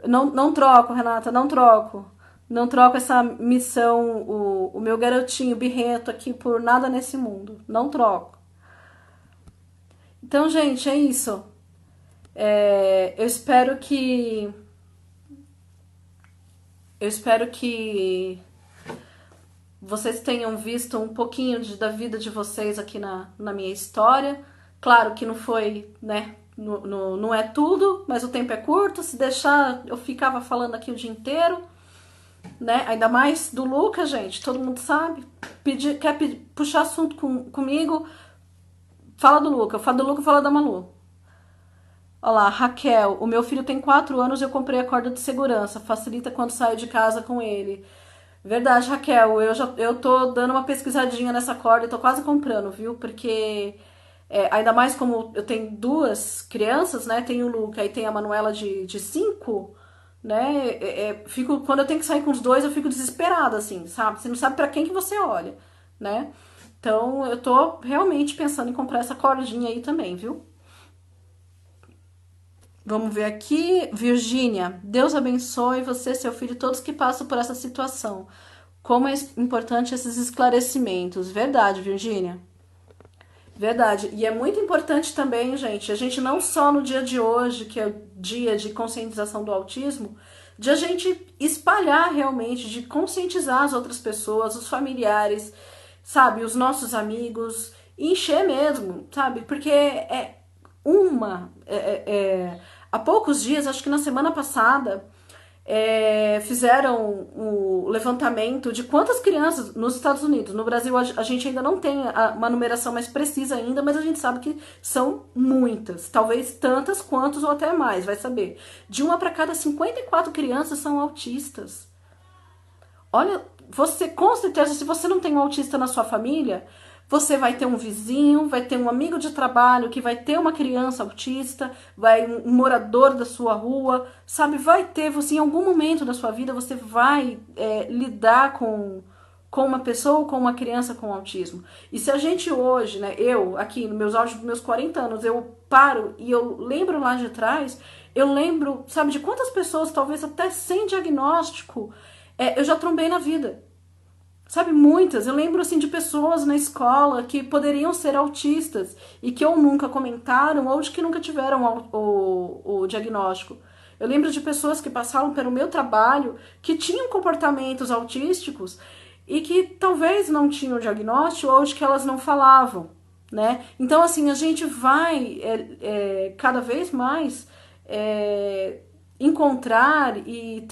Não troco, Renata, não troco. Não troco essa missão, o meu garotinho birrento aqui por nada nesse mundo. Não troco. Então, gente, é isso. Eu espero que. Vocês tenham visto um pouquinho da vida de vocês aqui na minha história. Claro que não foi, né? Não é tudo, mas o tempo é curto. Se deixar, eu ficava falando aqui o dia inteiro, né? Ainda mais do Lucas, gente, todo mundo sabe. Quer puxar assunto comigo, fala do Lucas. Fala do Lucas, fala da Malu. Olha lá, Raquel, o meu filho tem 4 anos e eu comprei a corda de segurança. Facilita quando saio de casa com ele. Verdade, Raquel, eu tô dando uma pesquisadinha nessa corda e tô quase comprando, viu? Porque ainda mais como eu tenho 2 crianças, né? Tem o Luca e tem a Manuela de 5, né? Quando eu tenho que sair com os dois, eu fico desesperada, assim, sabe? Você não sabe pra quem que você olha, né? Então eu tô realmente pensando em comprar essa cordinha aí também, viu? Vamos ver aqui. Virgínia, Deus abençoe você, seu filho e todos que passam por essa situação. Como é importante esses esclarecimentos. Verdade, Virgínia. Verdade. E é muito importante também, gente, a gente não só no dia de hoje, que é o dia de conscientização do autismo, de a gente espalhar realmente, de conscientizar as outras pessoas, os familiares, sabe, os nossos amigos, encher mesmo, sabe? Porque há poucos dias, acho que na semana passada, fizeram o levantamento de quantas crianças nos Estados Unidos. No Brasil a gente ainda não tem uma numeração mais precisa ainda, mas a gente sabe que são muitas, talvez tantas quantas ou até mais, vai saber. De uma para cada 54 crianças são autistas. Olha, você com certeza, se você não tem um autista na sua família, você vai ter um vizinho, vai ter um amigo de trabalho que vai ter uma criança autista, vai um morador da sua rua, sabe? Vai ter, você em algum momento da sua vida, você vai lidar com uma pessoa ou com uma criança com autismo. E se a gente hoje, né, eu aqui nos meus auge dos meus 40 anos, eu paro e eu lembro lá de trás, eu lembro, sabe, de quantas pessoas, talvez até sem diagnóstico, eu já trombei na vida. Sabe, muitas. Eu lembro, assim, de pessoas na escola que poderiam ser autistas e que ou nunca comentaram ou de que nunca tiveram o diagnóstico. Eu lembro de pessoas que passaram pelo meu trabalho que tinham comportamentos autísticos e que talvez não tinham diagnóstico ou de que elas não falavam, né? Então, assim, a gente vai cada vez mais encontrar e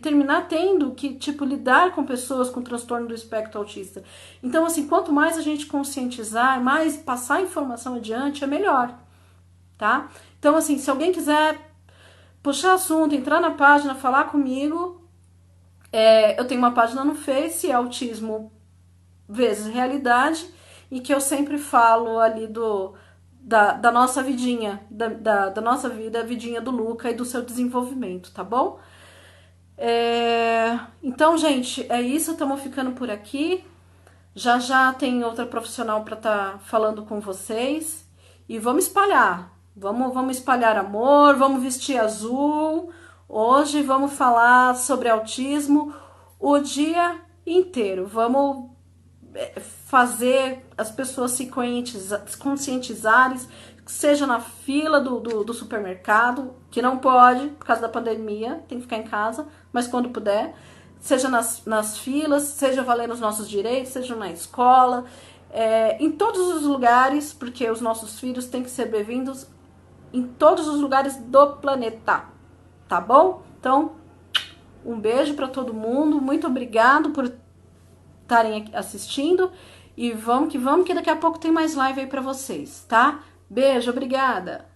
terminar tendo que, tipo, lidar com pessoas com transtorno do espectro autista. Então, assim, quanto mais a gente conscientizar, mais passar informação adiante, é melhor, tá? Então, assim, se alguém quiser puxar assunto, entrar na página, falar comigo, eu tenho uma página no Face, Autismo vezes Realidade, e que eu sempre falo ali da nossa vidinha, da nossa vida, a vidinha do Luca e do seu desenvolvimento, tá bom? Então, gente, é isso, estamos ficando por aqui. Já já tem outra profissional para estar falando com vocês. E vamos espalhar. Vamos espalhar amor, vamos vestir azul. Hoje vamos falar sobre autismo o dia inteiro. Vamos fazer as pessoas se conscientizarem, seja na fila do supermercado, que não pode, por causa da pandemia, tem que ficar em casa, mas quando puder, seja nas filas, seja valendo os nossos direitos, seja na escola, em todos os lugares, porque os nossos filhos têm que ser bem-vindos em todos os lugares do planeta, tá bom? Então, um beijo para todo mundo, muito obrigado por estarem assistindo e vamos que daqui a pouco tem mais live aí para vocês, tá? Beijo, obrigada!